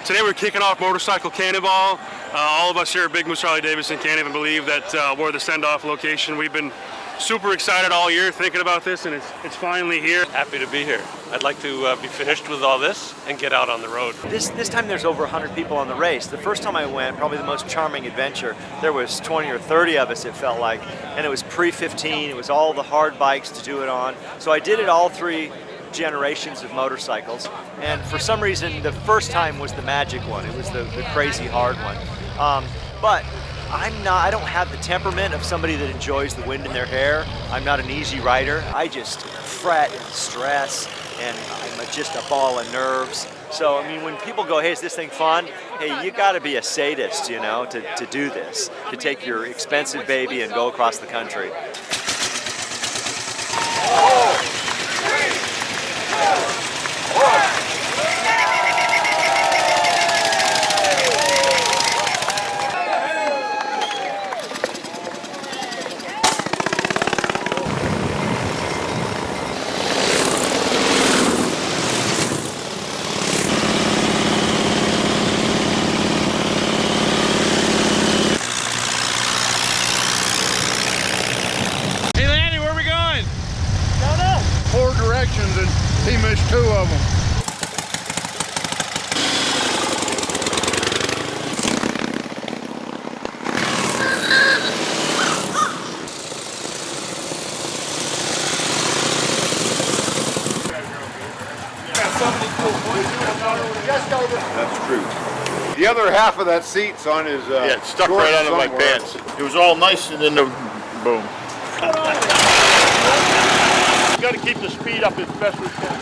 Today we're kicking off Motorcycle Cannonball. All of us here at Big Moose Harley Davidson can't even believe that we're the send-off location. We've been super excited all year thinking about this, and it's finally here. Happy to be here. I'd like to be finished with all this and get out on the road. This time there's over 100 people on the race. The first time I went, probably the most charming adventure, there was 20 or 30 of us, it felt like, and it was pre-15. It was all the hard bikes to do it on. So I did it all three generations of motorcycles, and for some reason the first time was the magic one. It was the crazy hard one. But I don't have the temperament of somebody that enjoys the wind in their hair. I'm not an easy rider. I just fret and stress, and I'm just a ball of nerves. So, I mean, when people go, hey, is this thing fun? Hey, you gotta be a sadist, you know, to do this, to take your expensive baby and go across the country. And he missed 2 of them. That's true. The other half of that seat's on his yeah, it's stuck right under my pants. It was all nice and then the boom. We got to keep the speed up as best we can.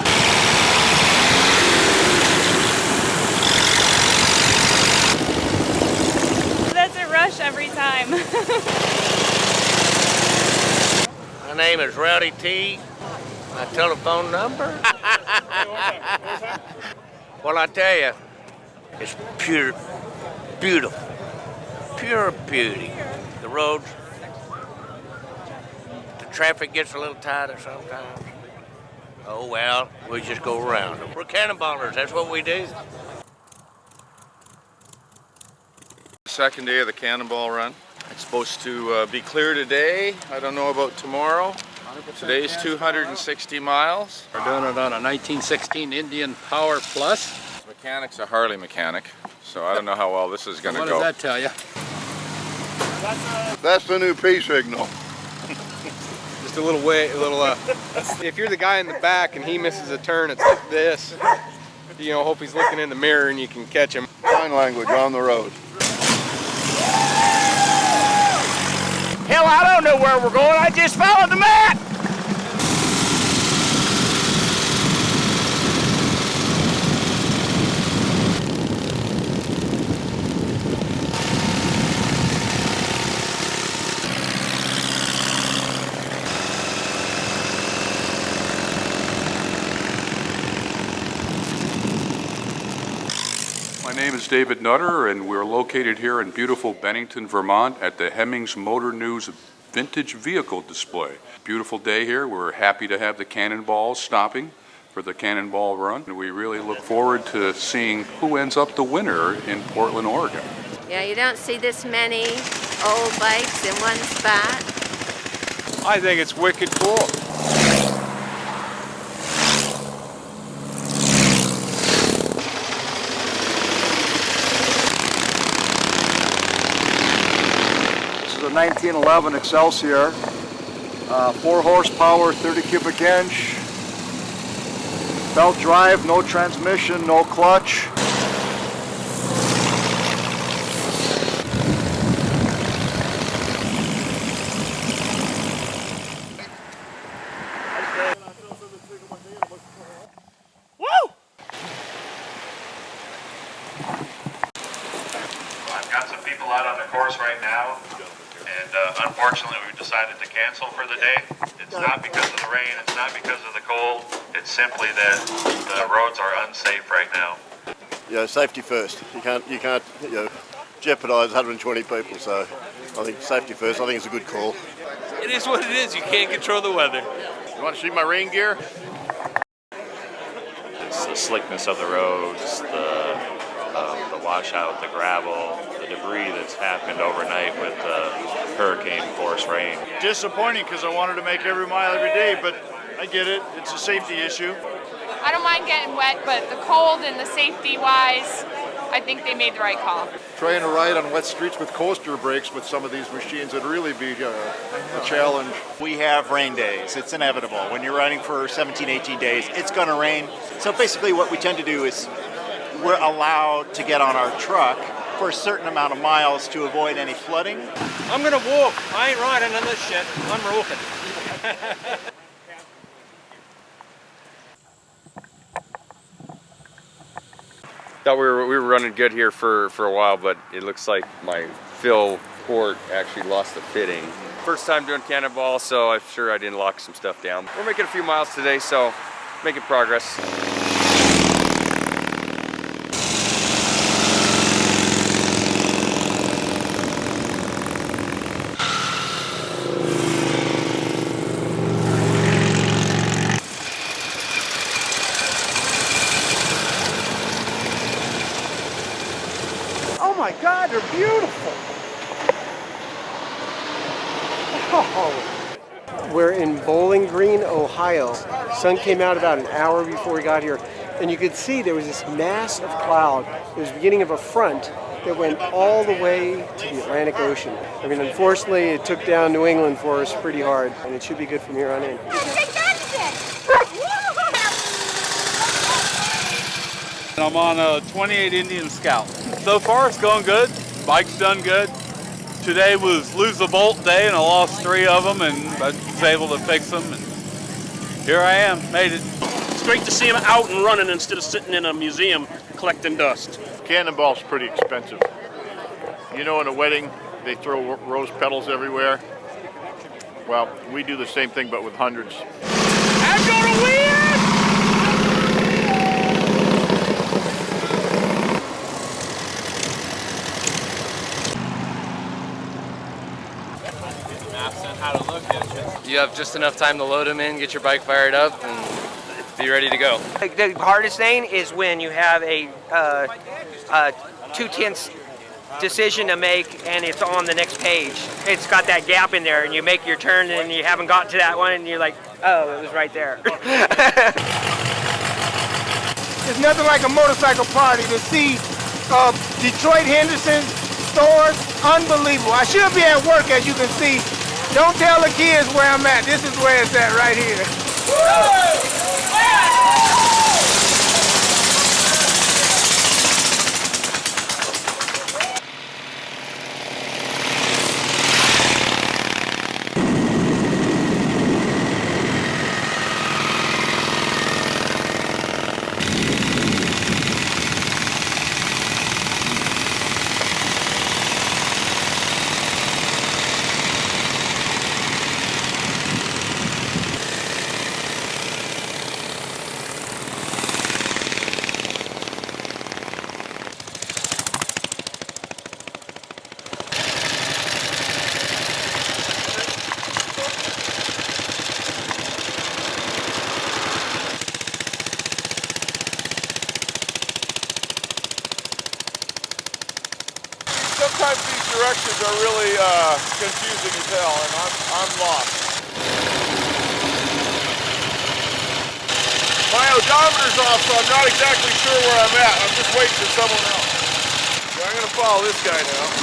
That's a rush every time. My name is Rowdy T. My telephone number? Well, I tell you, it's pure, beautiful, pure beauty. The roads, traffic gets a little tighter sometimes. Oh well, we just go around them. We're cannonballers, that's what we do. Second day of the cannonball run. It's supposed to be clear today. I don't know about tomorrow. Today's 260 miles. We're doing it on a 1916 Indian Power Plus. The mechanic's a Harley mechanic, so I don't know how well this is going to go. What does that tell you? That's the new P signal. A little way, if you're the guy in the back and he misses a turn, it's like this. You know, hope he's looking in the mirror and you can catch him. Sign language on the road. Hell, I don't know where we're going, I just followed the map! My name is David Nutter, and we're located here in beautiful Bennington, Vermont at the Hemmings Motor News Vintage Vehicle Display. Beautiful day here. We're happy to have the Cannonballs stopping for the Cannonball Run. And we really look forward to seeing who ends up the winner in Portland, Oregon. Yeah, you don't see this many old bikes in one spot. I think it's wicked cool. A 1911 Excelsior, 4 horsepower, 30 cubic inch, belt drive, no transmission, no clutch. Woo! I've got some people out on the course right now. And unfortunately, we've decided to cancel for the day. It's not because of the rain, it's not because of the cold. It's simply that the roads are unsafe right now. Safety first. You can't jeopardize 120 people. So I think safety first. I think it's a good call. It is what it is. You can't control the weather. You want to see my rain gear? It's the slickness of the roads, the the washout, the gravel, the debris that's happened overnight with hurricane force rain. Disappointing because I wanted to make every mile every day, but I get it. It's a safety issue. I don't mind getting wet, but the cold and the safety-wise, I think they made the right call. Trying to ride on wet streets with coaster brakes with some of these machines would really be a challenge. We have rain days. It's inevitable. When you're riding for 17, 18 days, it's going to rain. So basically what we tend to do is we're allowed to get on our truck for a certain amount of miles to avoid any flooding. I'm going to walk. I ain't riding in this shit. I'm walking. Thought we were running good here for a while, but it looks like my fill port actually lost the fitting. First time doing Cannonball, so I'm sure I didn't lock some stuff down. We're making a few miles today, so making progress. Oh my God, they're beautiful. Oh. We're in Bowling Green, Ohio. Sun came out about an hour before we got here, and you could see there was this mass of cloud. It was the beginning of a front that went all the way to the Atlantic Ocean. I mean, unfortunately, it took down New England for us pretty hard, and it should be good from here on in. I'm on a 28 Indian Scout. So far it's going good. Bike's done good. Today was lose a bolt day and I lost 3 of them and I was able to fix them. And here I am, made it. It's great to see them out and running instead of sitting in a museum collecting dust. Cannonball's pretty expensive. You know, in a wedding, they throw rose petals everywhere. Well, we do the same thing, but with hundreds. I'm gonna win! You have just enough time to load them in, get your bike fired up, and be ready to go. The hardest thing is when you have a 2/10 decision to make and it's on the next page. It's got that gap in there and you make your turn and you haven't got to that one and you're like, oh, it was right there. It's nothing like a motorcycle party to see Detroit Henderson's stores. Unbelievable. I should be at work, as you can see. Don't tell the kids where I'm at. This is where it's at right here. Sometimes these directions are really confusing as hell, and I'm lost. My odometer's off, so I'm not exactly sure where I'm at. I'm just waiting for someone else. So I'm going to follow this guy now.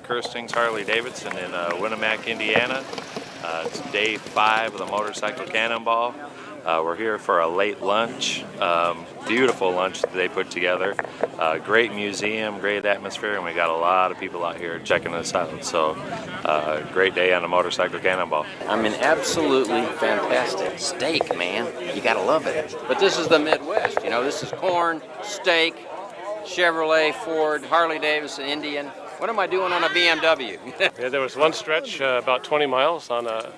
Kirsting's Harley-Davidson in Winnemac, Indiana. It's day 5 of the Motorcycle Cannonball. We're here for a late lunch. Beautiful lunch that they put together. Great museum, great atmosphere, and we got a lot of people out here checking us out. So great day on the Motorcycle Cannonball. I mean, absolutely fantastic. Steak, man. You gotta love it. But this is the Midwest, you know, this is corn, steak, Chevrolet, Ford, Harley Davidson, Indian. What am I doing on a BMW? Yeah, there was one stretch about 20 miles on a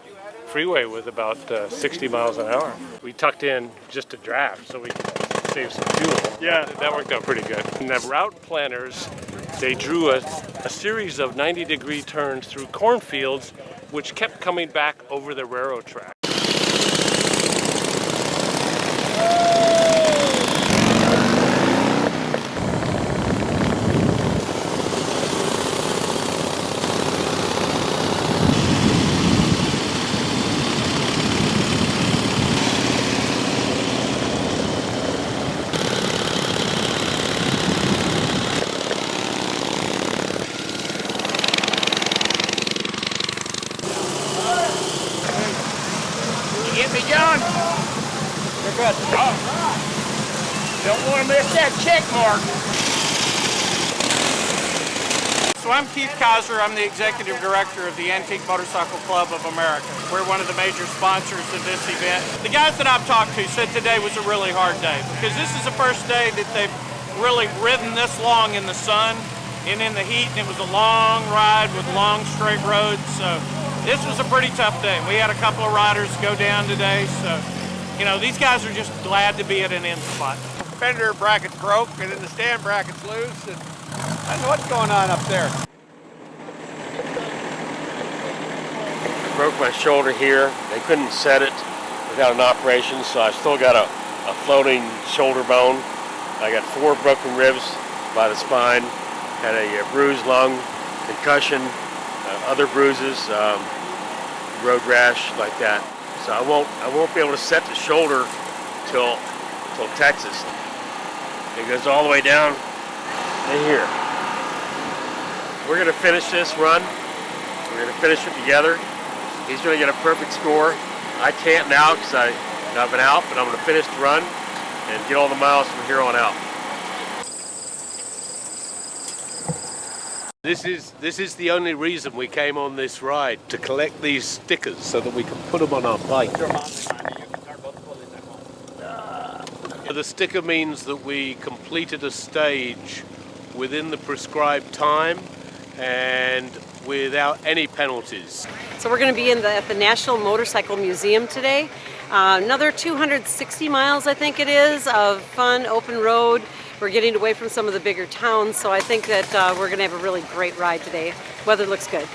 freeway with about 60 miles an hour. We tucked in just a draft so we could save some fuel. Yeah, that worked out pretty good. And the route planners, they drew a series of 90-degree turns through cornfields, which kept coming back over the railroad track. Don't want to miss that check mark. So I'm Keith Kaiser. I'm the Executive Director of the Antique Motorcycle Club of America. We're one of the major sponsors of this event. The guys that I've talked to said today was a really hard day because this is the first day that they've really ridden this long in the sun and in the heat, and it was a long ride with long straight roads. So this was a pretty tough day. We had a couple of riders go down today, so you know, these guys are just glad to be at an end spot. Fender bracket's broke and then the stand bracket's loose, and I don't know what's going on up there. I broke my shoulder here. They couldn't set it without an operation, so I still got a floating shoulder bone. I got 4 broken ribs by the spine, had a bruised lung, concussion, other bruises, road rash like that. So I won't be able to set the shoulder till Texas. It goes all the way down to here. We're gonna finish this run. We're gonna finish it together. He's gonna get a perfect score. I can't now because I've been out, but I'm gonna finish the run and get all the miles from here on out. This is the only reason we came on this ride, to collect these stickers so that we can put them on our bike. The sticker means that we completed a stage within the prescribed time and without any penalties. So we're going to be at the National Motorcycle Museum today. Another 260 miles, I think it is, of fun open road. We're getting away from some of the bigger towns, so I think that we're going to have a really great ride today. Weather looks good.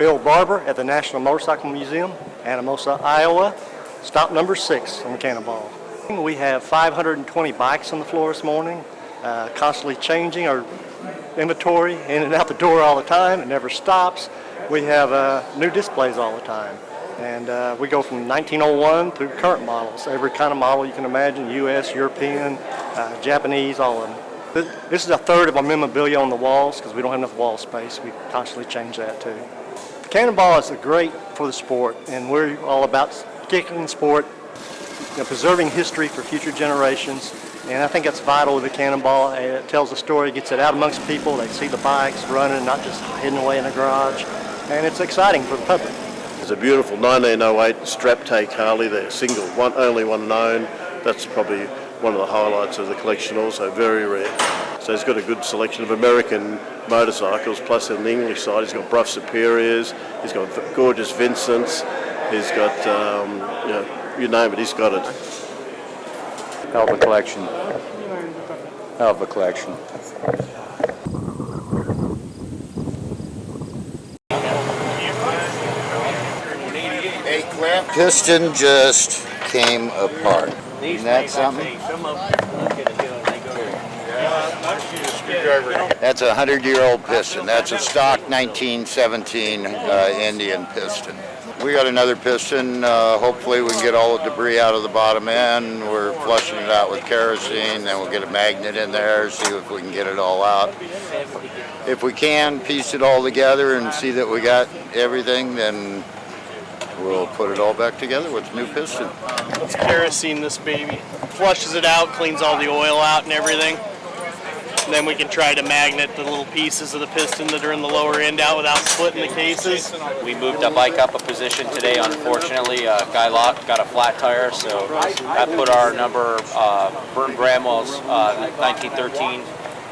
Bill Barber at the National Motorcycle Museum, Anamosa, Iowa. Stop number 6 on the Cannonball. We have 520 bikes on the floor this morning, constantly changing our inventory in and out the door all the time. It never stops. We have new displays all the time. And we go from 1901 through current models, every kind of model you can imagine, US, European, Japanese, all of them. This is a third of our memorabilia on the walls because we don't have enough wall space. We constantly change that too. The Cannonball is great for the sport, and we're all about kicking the sport, preserving history for future generations. And I think that's vital with the Cannonball. It tells the story, gets it out amongst people. They see the bikes running, not just hidden away in a garage. And it's exciting for the public. It's a beautiful 1908 strap take Harley. They're single, only one known. That's probably one of the highlights of the collection, also very rare. So he's got a good selection of American motorcycles, plus on the English side he's got Brough Superiors, he's got gorgeous Vincents, he's got, you name it, he's got it. Hell of a collection. Hell of a collection. Piston just came apart. Isn't that something? That's a 100-year-old piston. That's a stock 1917 Indian piston. We got another piston. Hopefully we can get all the debris out of the bottom end. We're flushing it out with kerosene, then we'll get a magnet in there, see if we can get it all out. If we can piece it all together and see that we got everything, then we'll put it all back together with a new piston. Let's kerosene this baby. Flushes it out, cleans all the oil out and everything. And then we can try to magnet the little pieces of the piston that are in the lower end out without splitting the cases. We moved a bike up a position today. Unfortunately, Guy Locke got a flat tire, so that put our number, Burton Bramwell's 1913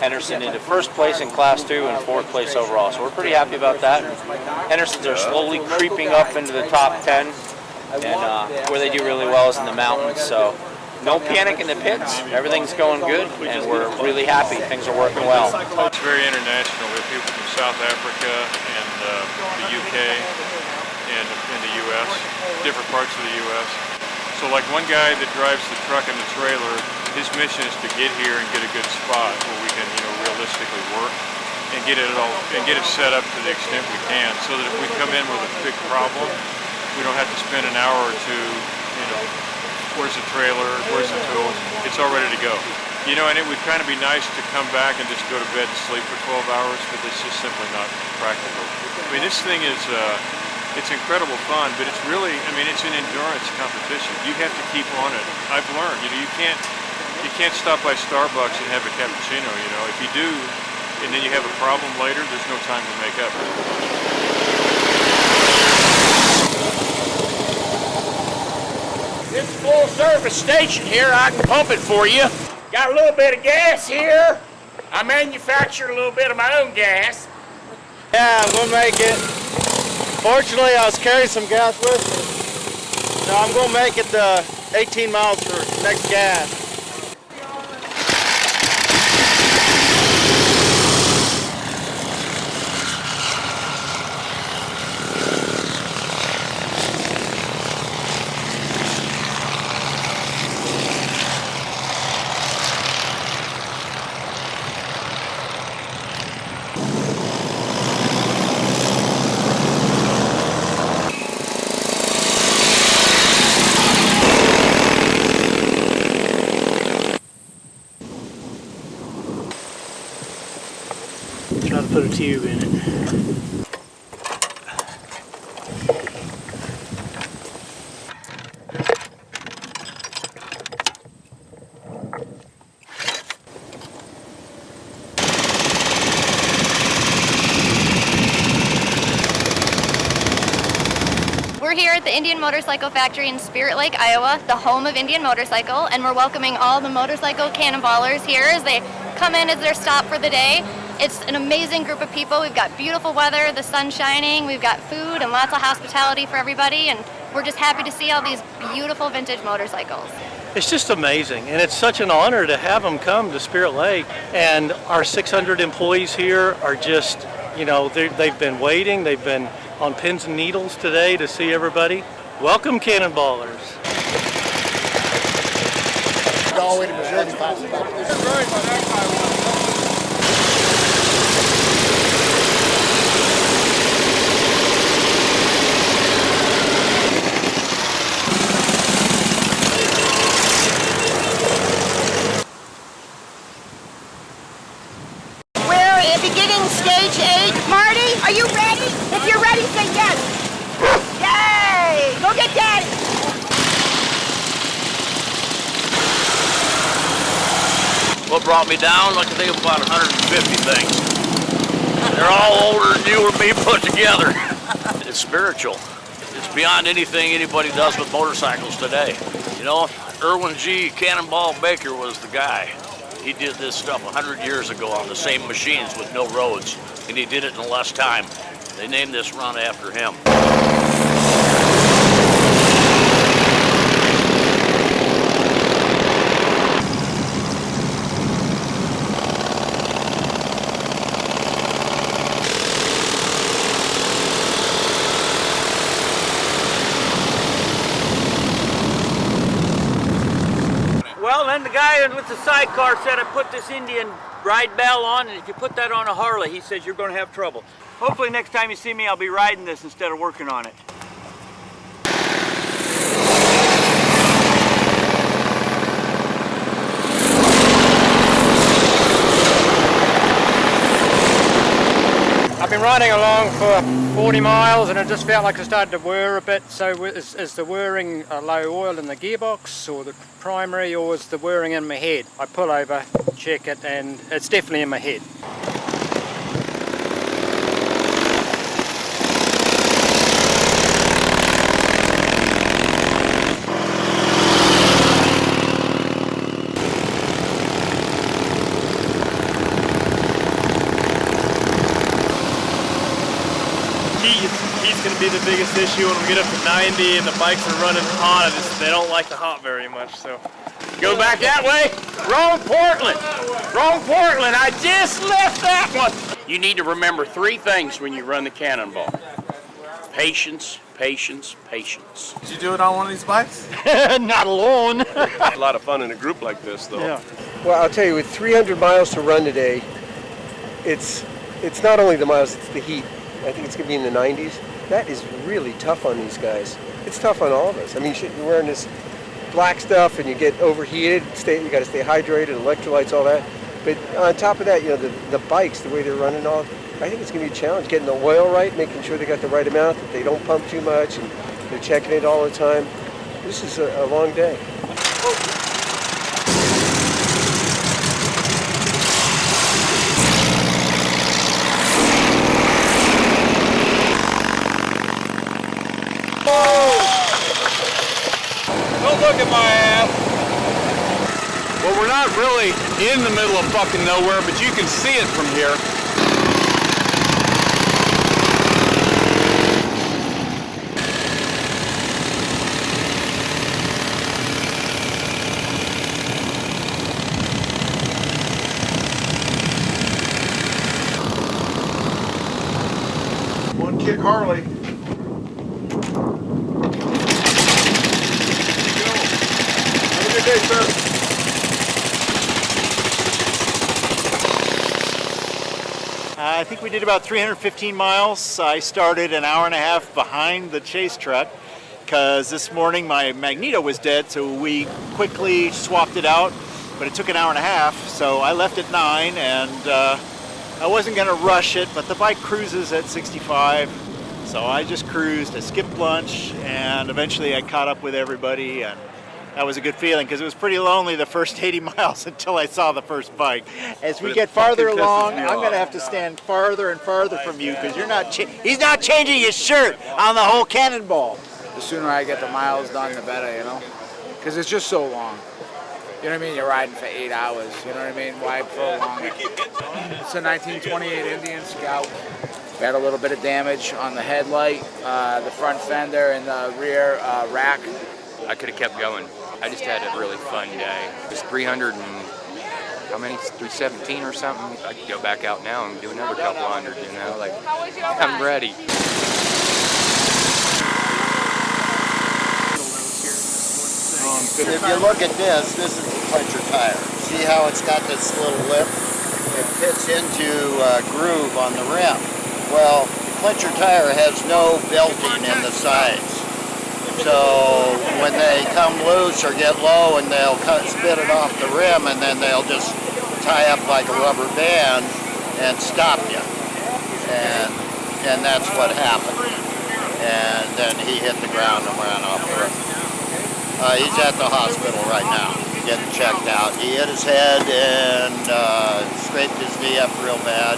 Henderson into first place in Class 2 and 4th place overall. So we're pretty happy about that. Hendersons are slowly creeping up into the top 10, and where they do really well is in the mountains. So no panic in the pits. Everything's going good, and we're really happy. Things are working well. It's very international. We have people from South Africa and the UK and the US, different parts of the US. So like one guy that drives the truck and the trailer, his mission is to get here and get a good spot where we can, realistically work and get it set up to the extent we can, so that if we come in with a big problem, we don't have to spend an hour or two, where's the trailer, where's the tools, it's all ready to go. And it would kind of be nice to come back and just go to bed and sleep for 12 hours, but it's just simply not practical. I mean, this thing is, it's incredible fun, but it's really, it's an endurance competition. You have to keep on it. I've learned, you can't stop by Starbucks and have a cappuccino, If you do, and then you have a problem later, there's no time to make up. It's a full service station here. I can pump it for you. Got a little bit of gas here. I manufacture a little bit of my own gas. Yeah, I'm gonna make it. Fortunately, I was carrying some gas with me. So I'm gonna make it 18 miles for next gas. Try to put a tube in it. We're here at the Indian Motorcycle Factory in Spirit Lake, Iowa, the home of Indian Motorcycle, and we're welcoming all the Motorcycle Cannonballers here as they come in as their stop for the day. It's an amazing group of people. We've got beautiful weather, the sun's shining, we've got food and lots of hospitality for everybody, and we're just happy to see all these beautiful vintage motorcycles. It's just amazing, and it's such an honor to have them come to Spirit Lake. And our 600 employees here are just, they've been waiting, they've been on pins and needles today to see everybody. Welcome, Cannonballers. Beginning stage 8. Marty, are you ready? If you're ready, say yes. Yay! Go get Daddy. What brought me down? Like I think of about 150 things. They're all older than you or me put together. It's spiritual. It's beyond anything anybody does with motorcycles today. You know, Irwin G. Cannonball Baker was the guy. He did this stuff 100 years ago on the same machines with no roads, and he did it in less time. They named this run after him. Well, then the guy with the sidecar said I put this Indian ride bell on, and if you put that on a Harley, he says you're going to have trouble. Hopefully next time you see me, I'll be riding this instead of working on it. I've been riding along for 40 miles and it just felt like it started to whir a bit. So is the whirring low oil in the gearbox or the primary, or is the whirring in my head? I pull over, check it, and it's definitely in my head. He's going to be the biggest issue when we get up to 90 and the bikes are running hot. They don't like the hot very much, so. Go back that way? Wrong Portland. Wrong Portland. I just left that one. You need to remember 3 things when you run the Cannonball. Patience, patience, patience. Did you do it on one of these bikes? Not alone. A lot of fun in a group like this, though. Yeah. Well, I'll tell you, with 300 miles to run today, it's not only the miles, it's the heat. I think it's going to be in the 90s. That is really tough on these guys. It's tough on all of us. I mean, you're wearing this black stuff and you get overheated. You got to stay hydrated, electrolytes, all that. But on top of that, you know, the bikes, the way they're running, I think it's going to be a challenge. Getting the oil right, making sure they got the right amount, that they don't pump too much, and they're checking it all the time. This is a long day. Don't look at my ass. Well, we're not really in the middle of fucking nowhere, but you can see it from here. One kick Harley. Have a good day, sir. I think we did about 315 miles. I started an hour and a half behind the chase truck because this morning my magneto was dead, so we quickly swapped it out, but it took an hour and a half, so I left at 9, and I wasn't going to rush it, but the bike cruises at 65, so I just cruised. I skipped lunch, and eventually I caught up with everybody, and that was a good feeling because it was pretty lonely the first 80 miles until I saw the first bike. As we get farther along, I'm going to have to stand farther and farther from you because you're not. He's not changing his shirt on the whole Cannonball. The sooner I get the miles done, the better, you know, because it's just so long. You know what I mean? You're riding for 8 hours. You know what I mean? Why prolong it? It's a 1928 Indian Scout. Got a little bit of damage on the headlight, the front fender, and the rear rack. I could have kept going. I just had a really fun day. It was 300 and, how many, 317 or something. I could go back out now and do another couple hundred, you know, like, I'm ready. if you look at this is the quencher tire. See how it's got this little lip? It fits into a groove on the rim. Well, the quencher tire has no belting in the sides. So when they come loose or get low and they'll spit it off the rim and then they'll just tie up like a rubber band and stop you. And that's what happened. And then he hit the ground and ran off the road. He's at the hospital right now, getting checked out. He hit his head and scraped his knee up real bad.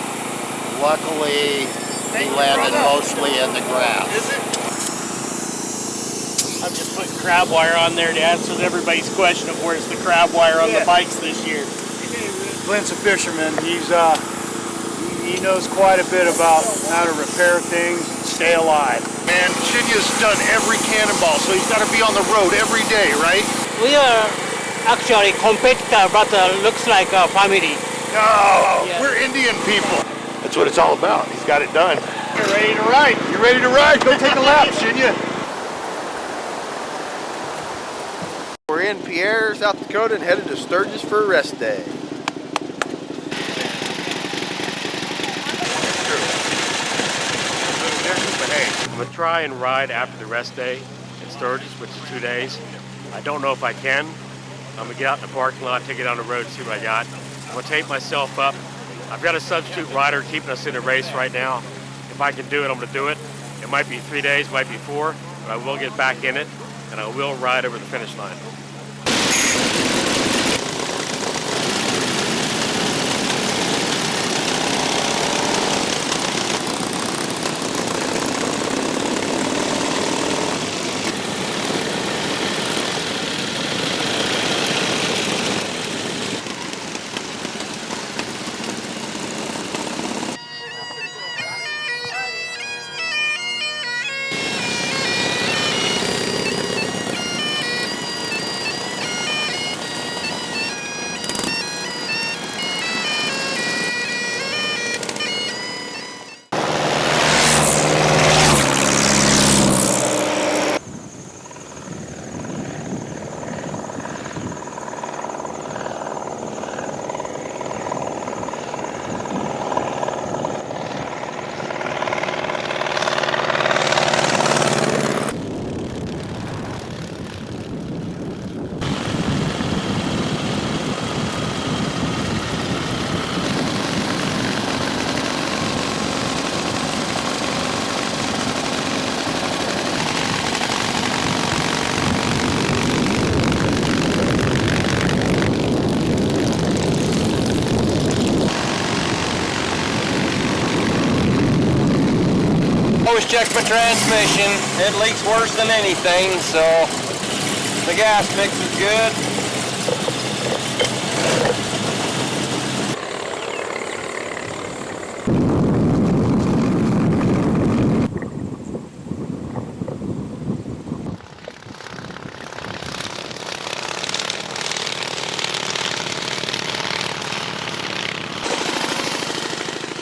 Luckily, he landed mostly in the grass. I'm just putting crab wire on there to answer everybody's question of where's the crab wire on the bikes this year. Clint's a fisherman. He knows quite a bit about how to repair things and stay alive. Man, Shinya's done every cannonball, so he's got to be on the road every day, right? We are actually competitor, but looks like a family. No, we're Indian people. That's what it's all about. He's got it done. You're ready to ride. You're ready to ride. Go take a lap, Shinya. We're in Pierre, South Dakota, and headed to Sturgis for a rest day. I'm gonna try and ride after the rest day in Sturgis, which is 2 days. I don't know if I can. I'm gonna get out in the parking lot, take it on the road, see what I got. I'm gonna tape myself up. I've got a substitute rider keeping us in a race right now. If I can do it, I'm gonna do it. It might be 3 days, might be 4, but I will get back in it, and I will ride over the finish line. Always check my transmission. It leaks worse than anything, so the gas mix is good.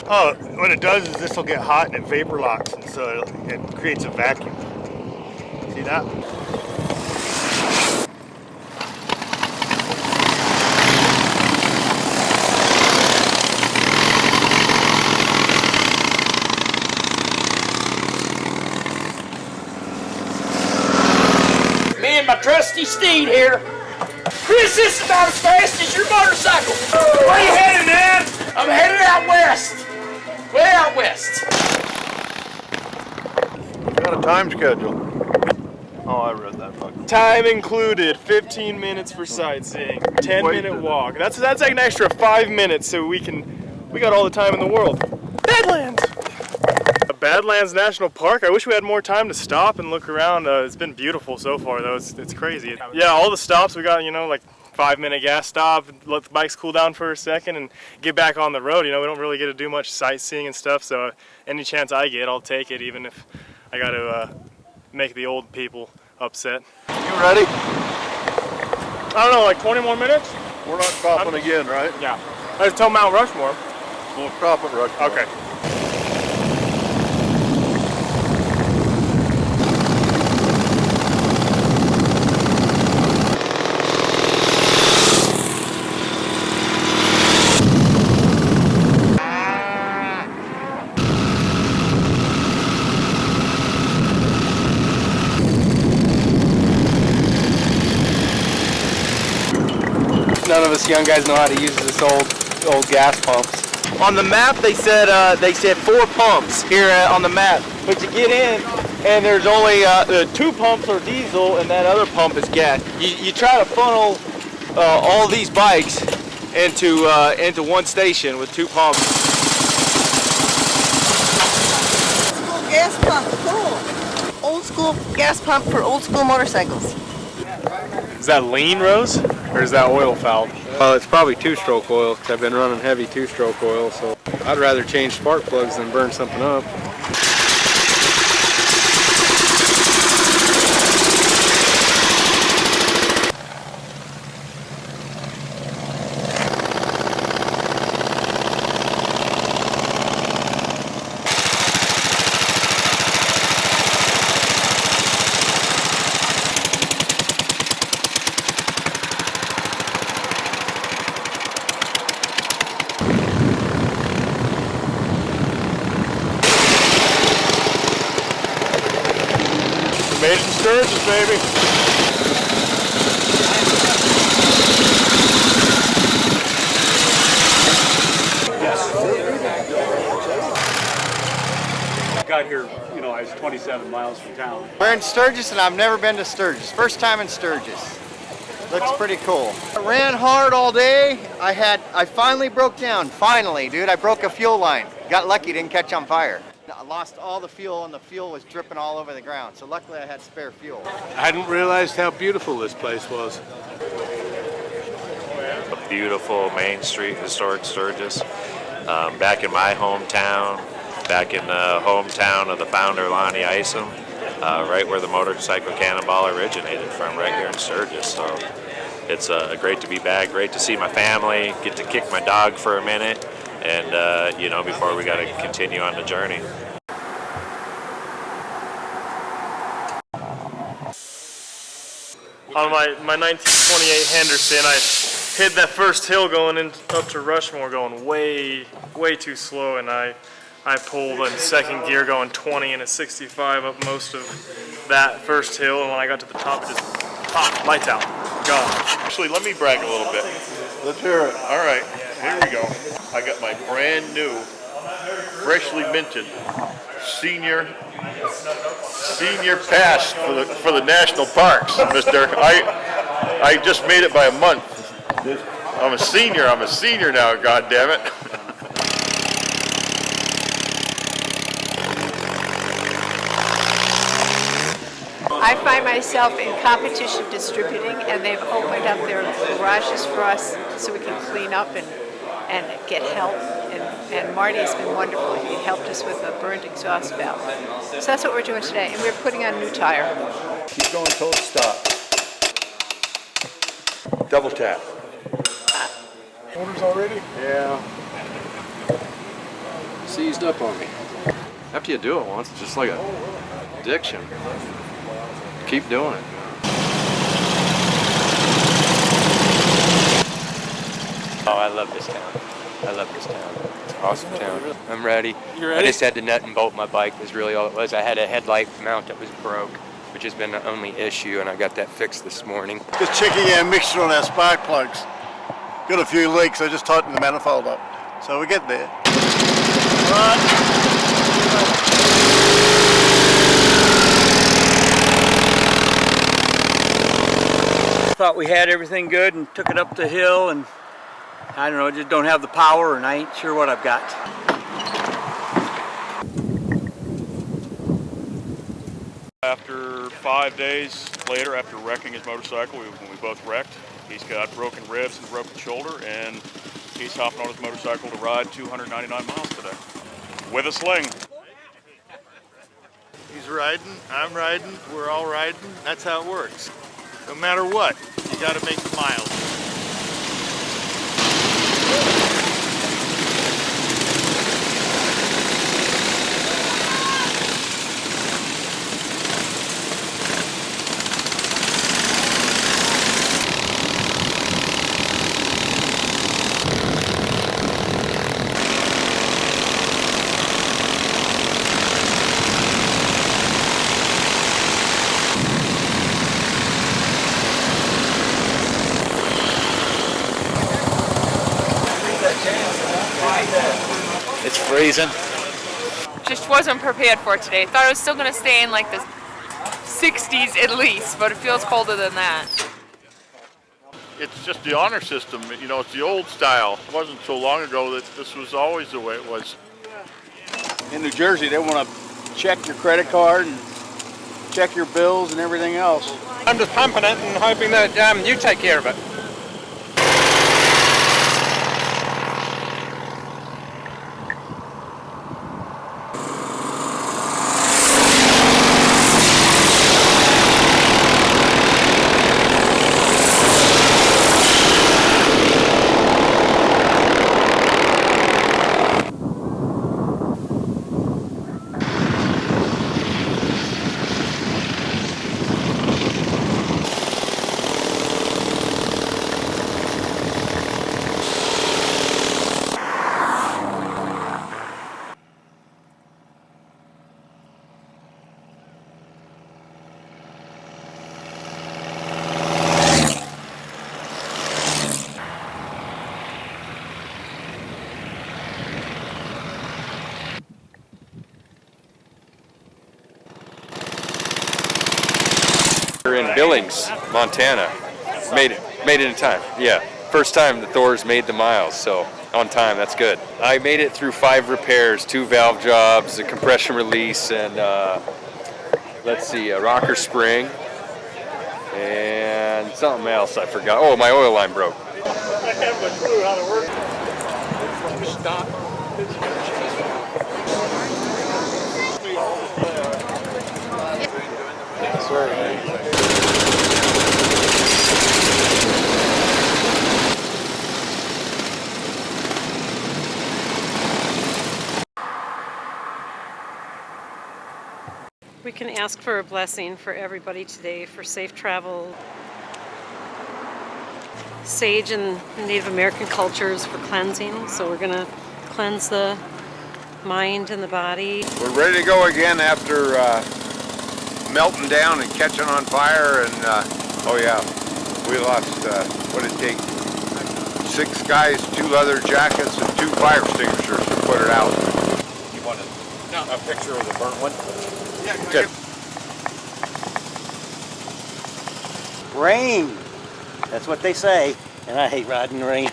Oh, what it does is this will get hot and it vapor locks, and so it creates a vacuum. See that? Me and my trusty steed here. Chris, this is about as fast as your motorcycle. Where are you headed, man? I'm headed out west. Way out west. Got a time schedule. Oh, I read that book. Time included, 15 minutes for sightseeing, 10-minute walk. That's like an extra 5 minutes, so we got all the time in the world. Badlands! Badlands National Park. I wish we had more time to stop and look around. It's been beautiful so far, though. It's crazy. Yeah, all the stops we got, like 5-minute gas stop, let the bikes cool down for a second and get back on the road. We don't really get to do much sightseeing and stuff, so any chance I get, I'll take it, even if I got to make the old people upset. You ready? I don't know, like 20 more minutes? We're not stopping again, right? Yeah. I just told Mount Rushmore. We'll stop at Rushmore. Okay. none of us young guys know how to use this old gas pumps. On the map, they said 4 pumps here on the map. But you get in, and there's only 2 pumps are diesel, and that other pump is gas. You try to funnel all these bikes into one station with 2 pumps. Gas pump, cool. Old school gas pump for old school motorcycles. Is that lean, Rose? Or is that oil fouled? Well, it's probably 2-stroke oil because I've been running heavy 2-stroke oil, so I'd rather change spark plugs than burn something up. Made it to Sturgis, baby. Got here, you know, I was 27 miles from town. We're in Sturgis, and I've never been to Sturgis. First time in Sturgis. Looks pretty cool. I ran hard all day. I finally broke down. Finally, dude. I broke a fuel line. Got lucky, didn't catch on fire. I lost all the fuel, and the fuel was dripping all over the ground. So luckily I had spare fuel. I hadn't realized how beautiful this place was. A beautiful Main Street, historic Sturgis. Back in my hometown, back in the hometown of the founder, Lonnie Isom, right where the Motorcycle Cannonball originated from, right here in Sturgis. So it's great to be back, great to see my family, get to kick my dog for a minute, and you know, before we got to continue on the journey. On my 1928 Henderson, I hit that first hill going up to Rushmore, going way too slow, and I pulled in second gear going 20 and a 65 up most of that first hill, and when I got to the top, it just popped, lights out, gone. Actually, let me brag a little bit. Let's hear it. All right, here we go. I got my brand new, freshly minted senior pass for the national parks, Mister. I just made it by a month. I'm a senior now. God damn it. I find myself in competition distributing, and they've opened up their garages for us so we can clean up and get help. And Marty has been wonderful. He helped us with a burned exhaust valve. So that's what we're doing today, and we're putting on a new tire. Keep going till it stops. Double tap. Orders already? Yeah. Seized up on me. After you do it once, it's just like an addiction. Keep doing it. Oh, I love this town. I love this town. It's an awesome town. I'm ready. You ready? I just had to nut and bolt my bike was really all it was. I had a headlight mount that was broke, which has been the only issue, and I got that fixed this morning. Just checking a mixture on our spark plugs. Got a few leaks, I just tightened the manifold up. So we get there. Thought we had everything good and took it up the hill, and I don't know, just don't have the power, and I ain't sure what I've got. After 5 days later, after wrecking his motorcycle, when we both wrecked, he's got broken ribs and a broken shoulder, and he's hopping on his motorcycle to ride 299 miles today with a sling. He's riding, I'm riding, we're all riding. That's how it works. No matter what, you got to make the miles. reason. Just wasn't prepared for it today. Thought it was still going to stay in like the 60s at least, but it feels colder than that. It's just the honor system, you know, it's the old style. It wasn't so long ago that this was always the way it was. In New Jersey, they want to check your credit card and check your bills and everything else. I'm just pumping it and hoping that you take care of it. We're in Billings, Montana. Made it in time. Yeah, first time the Thor's made the miles, so on time. That's good. I made it through 5 repairs, 2 valve jobs, a compression release, and let's see, a rocker spring, and something else I forgot. Oh, my oil line broke. I have a clue how to work it. Stop. Yes, sir. We can ask for a blessing for everybody today for safe travel. Sage and Native American cultures for cleansing, so we're gonna cleanse the mind and the body. We're ready to go again after melting down and catching on fire, and oh yeah, we lost, what did it take? 6 guys, 2 leather jackets, and 2 fire extinguishers to put it out. You want a picture of the burnt one? Yeah, good. Rain. That's what they say, and I hate riding in the rain.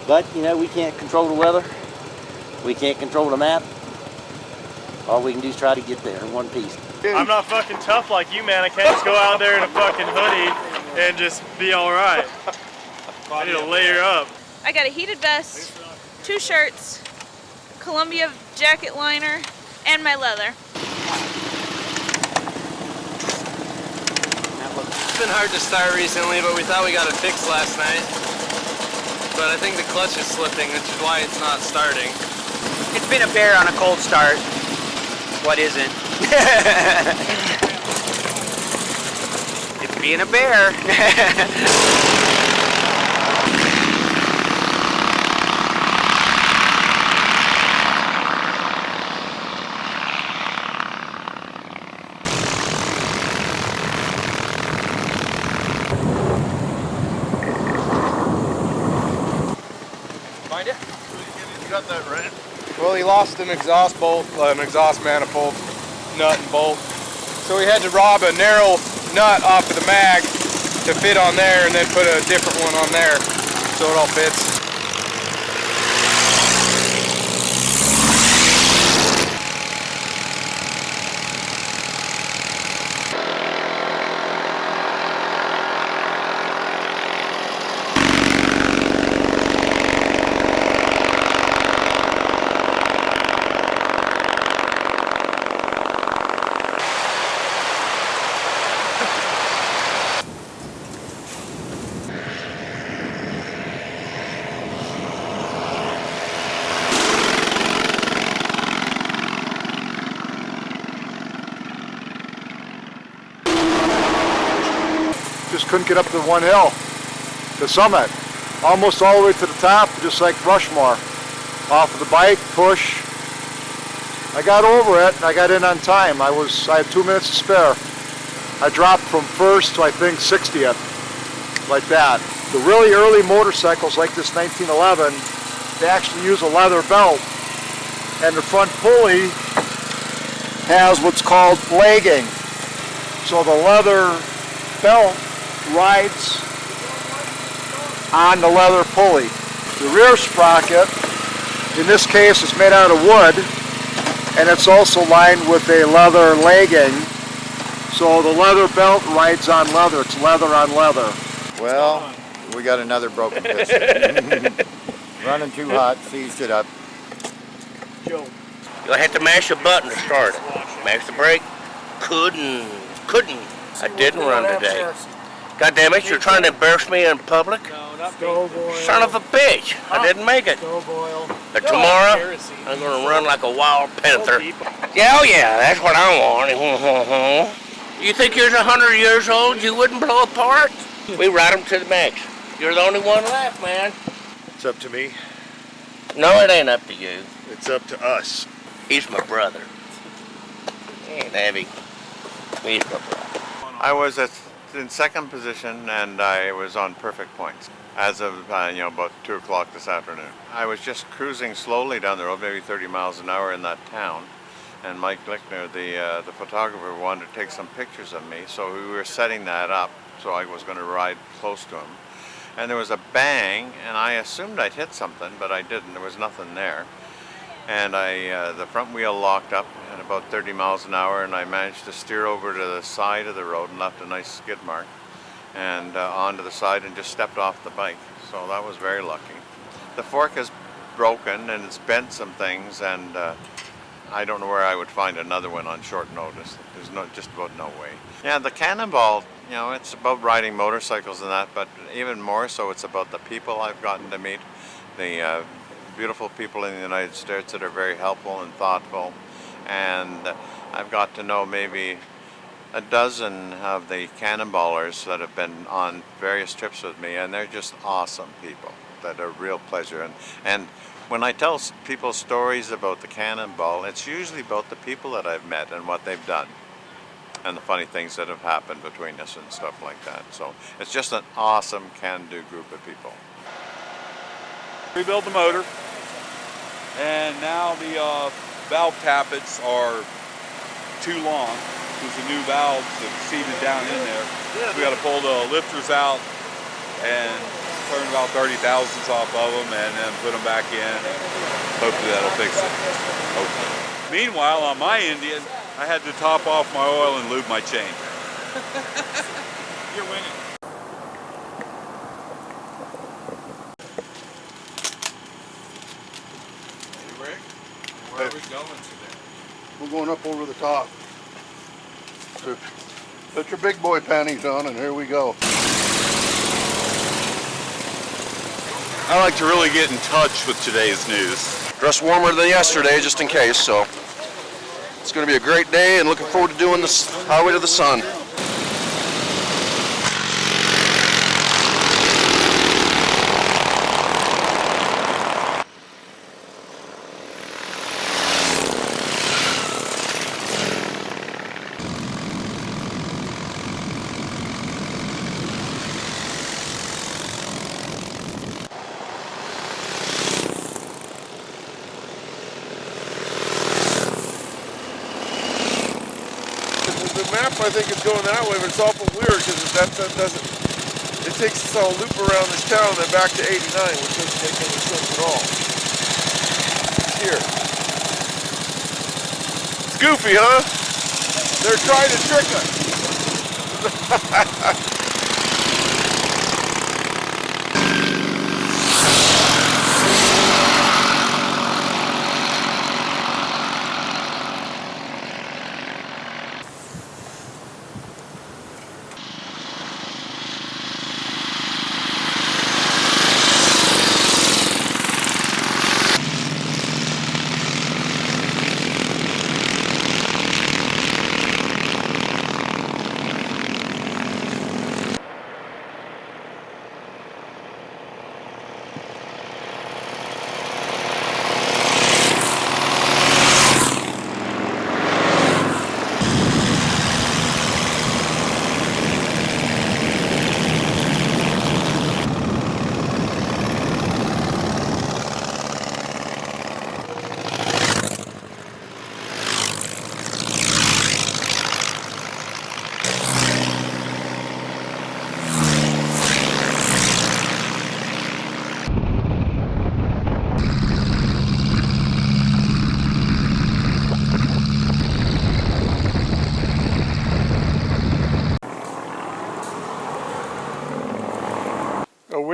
But, you know, we can't control the weather. We can't control the map. All we can do is try to get there in one piece. I'm not fucking tough like you, man. I can't just go out there in a fucking hoodie and just be all right. I need to layer up. I got a heated vest, 2 shirts, Columbia jacket liner, and my leather. It's been hard to start recently, but we thought we got it fixed last night. But I think the clutch is slipping, which is why it's not starting. It's been a bear on a cold start. What isn't? It's being a bear. Find it? You got that right? Well, he lost an exhaust bolt, an exhaust manifold nut and bolt. So we had to rob a narrow nut off of the mag to fit on there and then put a different one on there so it all fits. Just couldn't get up to one hill, the summit. Almost all the way to the top, just like Rushmore. Off of the bike, push. I got over it, and I got in on time. I had 2 minutes to spare. I dropped from first to, I think, 60th, like that. The really early motorcycles like this 1911, they actually use a leather belt and the front pulley has what's called legging. So the leather belt rides on the leather pulley. The rear sprocket, in this case, is made out of wood, and it's also lined with a leather legging. So the leather belt rides on leather. It's leather on leather. Well, we got another broken piston. Running too hot, seized it up. You'll have to mash a button to start it. Mash the brake. Couldn't. I didn't run today. God damn it, you're trying to embarrass me in public? Son of a bitch. I didn't make it. But tomorrow, I'm going to run like a wild panther. Yeah, oh yeah, that's what I want. You think you're 100 years old, you wouldn't blow apart? We ride them to the max. You're the only one left, man. It's up to me. No, it ain't up to you. It's up to us. He's my brother. He ain't heavy. He's my brother. I was in second position and I was on perfect points as of about 2 o'clock this afternoon. I was just cruising slowly down the road, maybe 30 miles an hour in that town, and Mike Lickner, the photographer, wanted to take some pictures of me, so we were setting that up, so I was going to ride close to him. And there was a bang, and I assumed I'd hit something, but I didn't. There was nothing there. And the front wheel locked up at about 30 miles an hour, and I managed to steer over to the side of the road and left a nice skid mark and onto the side and just stepped off the bike. So that was very lucky. The fork is broken and it's bent some things, and I don't know where I would find another one on short notice. There's just about no way. Yeah, the Cannonball, it's about riding motorcycles and that, but even more so it's about the people I've gotten to meet. The beautiful people in the United States that are very helpful and thoughtful, and I've got to know maybe a dozen of the cannonballers that have been on various trips with me, and they're just awesome people that are a real pleasure. And when I tell people stories about the Cannonball, it's usually about the people that I've met and what they've done and the funny things that have happened between us and stuff like that. So it's just an awesome can-do group of people. Rebuild the motor, and now the valve tappets are too long because the new valves have seated down in there. We got to pull the lifters out and turn about 30 thousandths off of them and then put them back in, and hopefully that'll fix it. Hopefully. Meanwhile, on my Indian, I had to top off my oil and lube my chain. You're winning. Hey Rick, where are we going today? We're going up over the top. So put your big boy panties on and here we go. I like to really get in touch with today's news. Dress warmer than yesterday just in case, so it's going to be a great day and looking forward to doing this Highway to the Sun. I think it's going that way, but it's awful weird because that doesn't, it takes us all loop around this town and then back to 89, which doesn't make any sense at all. Here. It's goofy, huh? They're trying to trick us.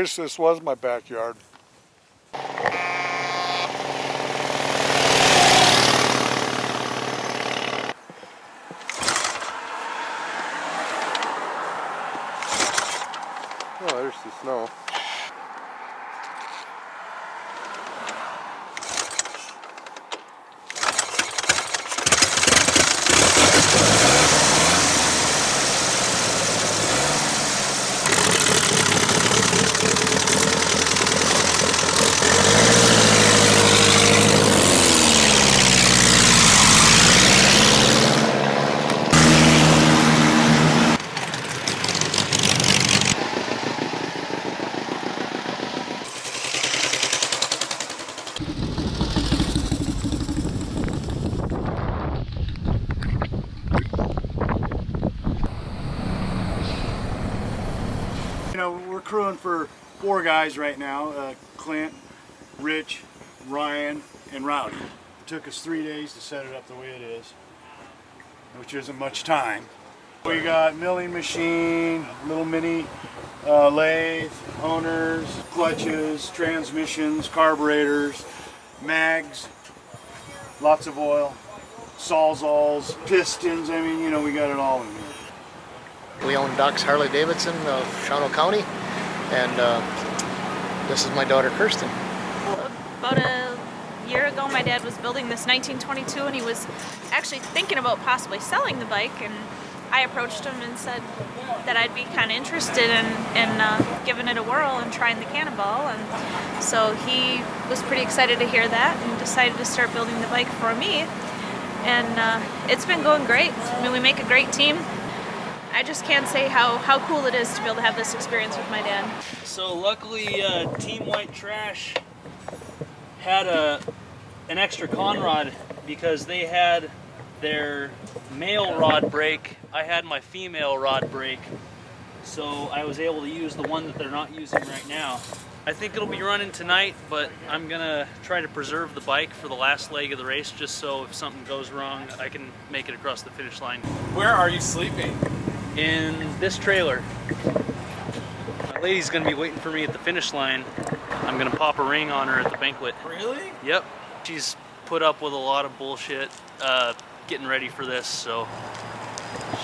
wish this was my backyard. Oh, there's the snow. We're crewing for 4 guys right now, Clint, Rich, Ryan, and Rowdy. It took us 3 days to set it up the way it is, which isn't much time. We got milling machine, little mini lathe, owners, clutches, transmissions, carburetors, mags, lots of oil, sawzalls, pistons. I mean, we got it all in here. We own Doc's Harley Davidson of Shawano County, and this is my daughter Kirsten. About a year ago, my dad was building this 1922, and he was actually thinking about possibly selling the bike, and I approached him and said that I'd be kind of interested in giving it a whirl and trying the Cannonball, and so he was pretty excited to hear that and decided to start building the bike for me, and it's been going great. I mean, we make a great team. I just can't say how cool it is to be able to have this experience with my dad. So luckily Team White Trash had an extra con rod because they had their male rod brake. I had my female rod brake, so I was able to use the one that they're not using right now. I think it'll be running tonight, but I'm gonna try to preserve the bike for the last leg of the race, just so if something goes wrong, I can make it across the finish line. Where are you sleeping? In this trailer. My lady's gonna be waiting for me at the finish line. I'm gonna pop a ring on her at the banquet. Really? Yep. She's put up with a lot of bullshit getting ready for this, so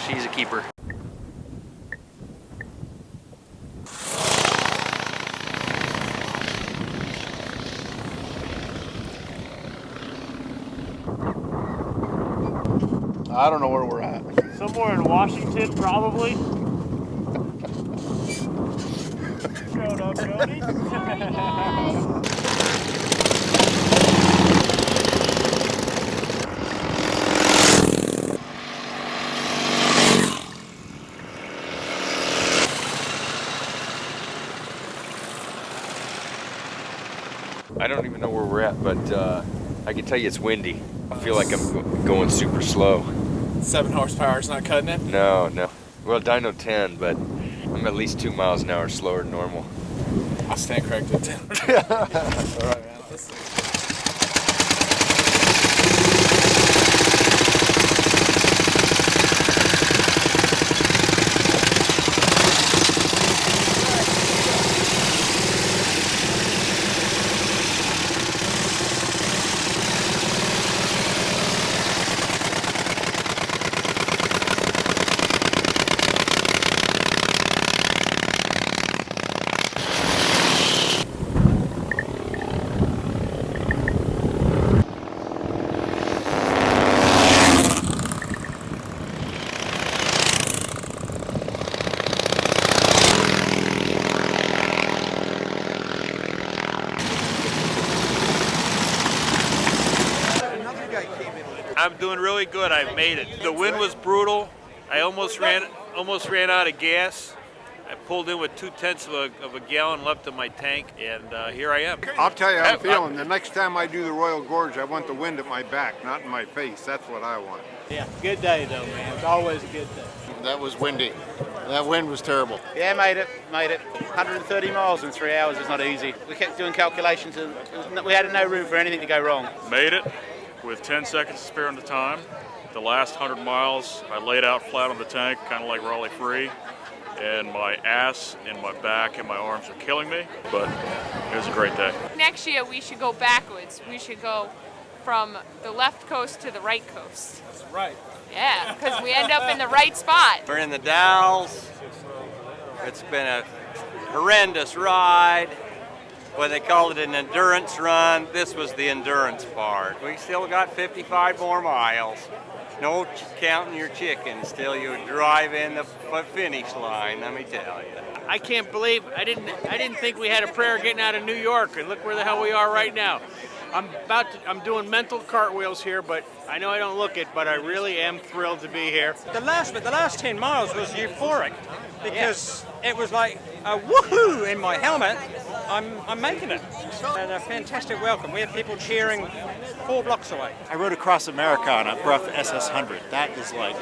she's a keeper. I don't know where we're at. Somewhere in Washington, probably. Showed up, Cody. I don't even know where we're at, but I can tell you it's windy. I feel like I'm going super slow. 7 horsepower is not cutting it? No. Well, dyno 10, but I'm at least 2 miles an hour slower than normal. I'll stand corrected. All right, man. Listen. I'm doing really good. I made it. The wind was brutal. I almost ran out of gas. I pulled in with 2/10 of a gallon left in my tank, and here I am. I'll tell you how I'm feeling. The next time I do the Royal Gorge, I want the wind at my back, not in my face. That's what I want. Yeah, good day though, man. It's always a good day. That was windy. That wind was terrible. Yeah, made it. 130 miles in 3 hours is not easy. We kept doing calculations and we had no room for anything to go wrong. Made it with 10 seconds to spare on the time. The last 100 miles, I laid out flat on the tank, kind of like Raleigh Free. and my ass and my back and my arms are killing me, but it was a great day. Next year we should go backwards. We should go from the left coast to the right coast. That's right. Yeah, because we end up in the right spot. We're in the Dalles. It's been a horrendous ride. Well, they called it an endurance run. This was the endurance part. We still got 55 more miles. No counting your chickens till you drive in the finish line, let me tell you. I can't believe I didn't think we had a prayer getting out of New York, and look where the hell we are right now. I'm doing mental cartwheels here, but I know I don't look it, but I really am thrilled to be here. The last 10 miles was euphoric because it was like a woohoo in my helmet. I'm making it. And a fantastic welcome. We had people cheering 4 blocks away. I rode across America on a Brough SS100. That is like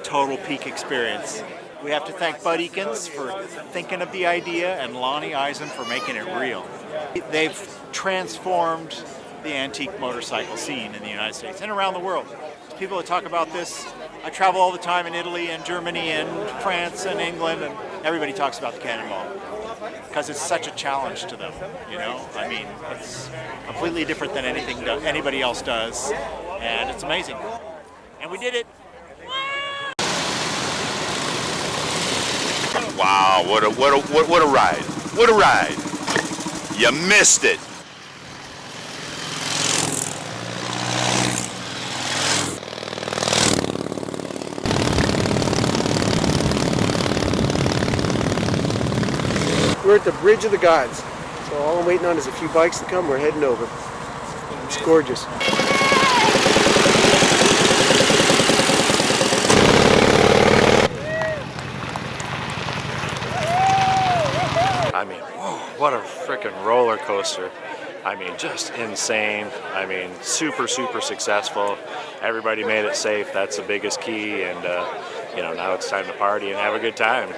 total peak experience. We have to thank Bud Eakins for thinking of the idea and Lonnie Eisen for making it real. They've transformed the antique motorcycle scene in the United States and around the world. People that talk about this, I travel all the time in Italy and Germany and France and England, and everybody talks about the Cannonball because it's such a challenge to them, you know? I mean, it's completely different than anything anybody else does, and it's amazing. And we did it. Wow, what a ride. What a ride. You missed it. We're at the Bridge of the Gods. So all I'm waiting on is a few bikes to come. We're heading over. It's gorgeous. I mean, whoa, what a freaking roller coaster. I mean, just insane. I mean, super, super successful. Everybody made it safe. That's the biggest key. And, you know, now it's time to party and have a good time.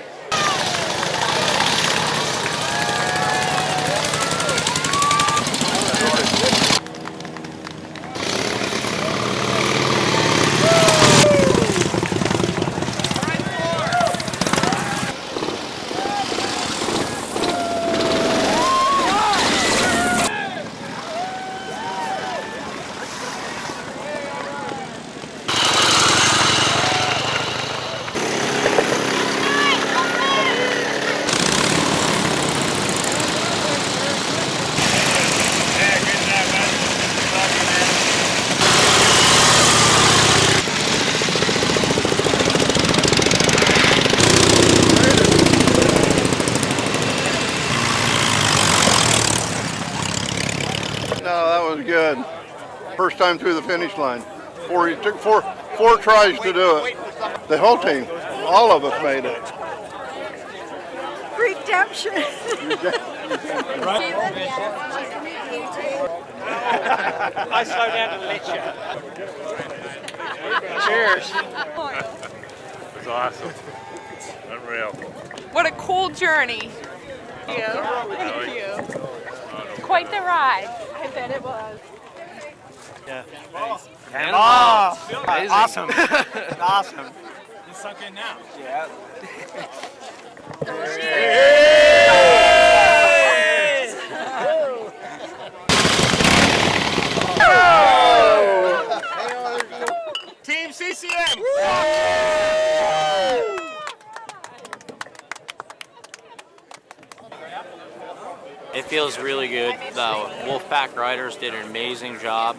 Good. First time through the finish line. It took four tries to do it. The whole team, all of us made it. Redemption. I slowed down to let you. Cheers. It was awesome. Unreal. What a cool journey. Thank you. Quite the ride. I bet it was. Yeah. Cannonball. Oh, awesome. Awesome. You sunk in now. Yeah. Team CCM. It feels really good. The Wolfpack riders did an amazing job.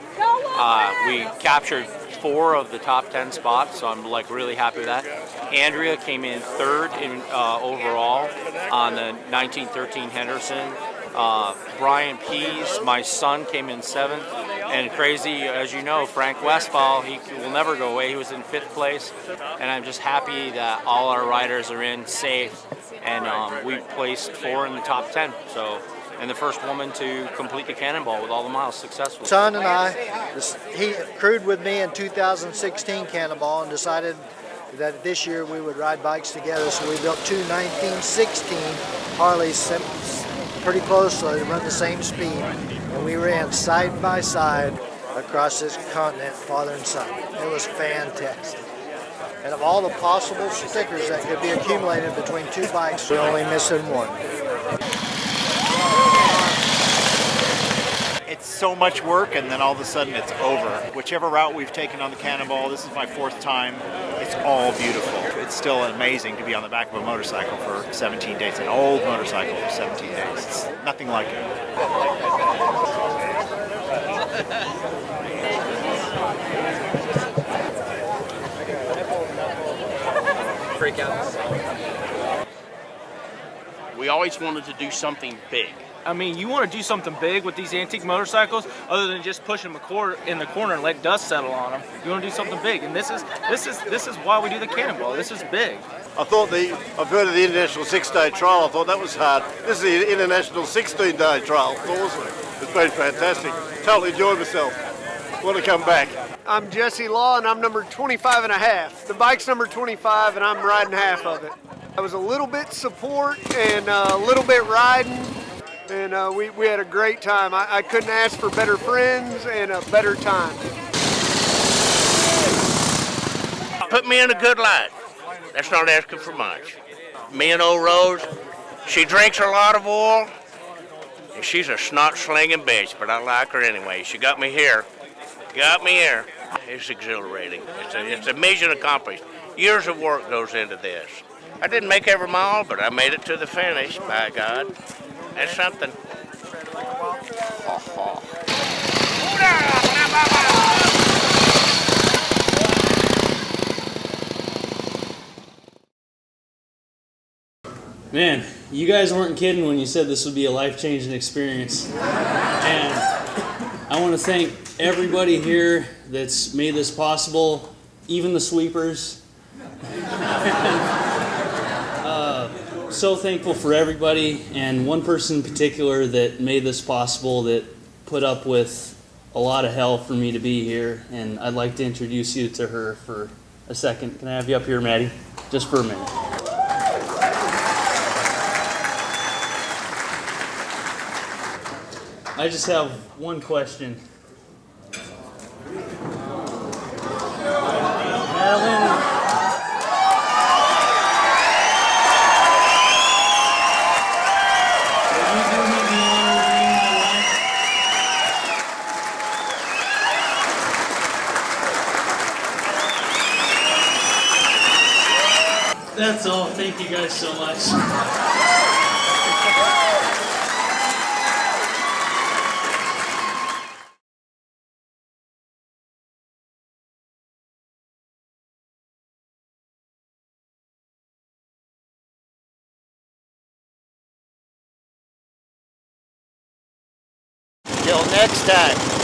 We captured 4 of the top 10 spots, so I'm like really happy with that. Andrea came in 3rd in overall on the 1913 Henderson. Brian Pease, my son, came in 7th. And crazy, as you know, Frank Westphal, he will never go away. He was in 5th place. And I'm just happy that all our riders are in safe. And we placed 4 in the top 10. So, and the first woman to complete the Cannonball with all the miles successfully. Son and I, he crewed with me in 2016 Cannonball and decided that this year we would ride bikes together. So we built 2 1916 Harleys pretty close so they run the same speed. And we ran side by side across this continent, father and son. It was fantastic. And of all the possible stickers that could be accumulated between two bikes, we're only missing one. It's so much work, and then all of a sudden it's over. Whichever route we've taken on the Cannonball, this is my 4th time, it's all beautiful. It's still amazing to be on the back of a motorcycle for 17 days, an old motorcycle for 17 days. It's nothing like it. Freak out. We always wanted to do something big. I mean, you want to do something big with these antique motorcycles, other than just push them in the corner and let dust settle on them. You want to do something big, and this is why we do the Cannonball. This is big. I've heard of the International 6-day trial. I thought that was hard. This is the International 16-day trial. It's awesome. It's been fantastic. Totally enjoyed myself. Want to come back. I'm Jesse Law, and I'm number 25 and a half. The bike's number 25, and I'm riding half of it. I was a little bit support and a little bit riding, and we had a great time. I couldn't ask for better friends and a better time. Put me in a good light. That's not asking for much. Me and old Rose, she drinks a lot of oil, and she's a snot-slinging bitch, but I like her anyway. She got me here. Got me here. It's exhilarating. It's a mission accomplished. Years of work goes into this. I didn't make every mile, but I made it to the finish, by God. That's something. Man, you guys weren't kidding when you said this would be a life-changing experience. And I want to thank everybody here that's made this possible, even the sweepers. So thankful for everybody, and one person in particular that made this possible, that put up with a lot of hell for me to be here, and I'd like to introduce you to her for a second. Can I have you up here, Maddie? Just for a minute. I just have one question. Madeline. That's all. Thank you guys so much. Till next time.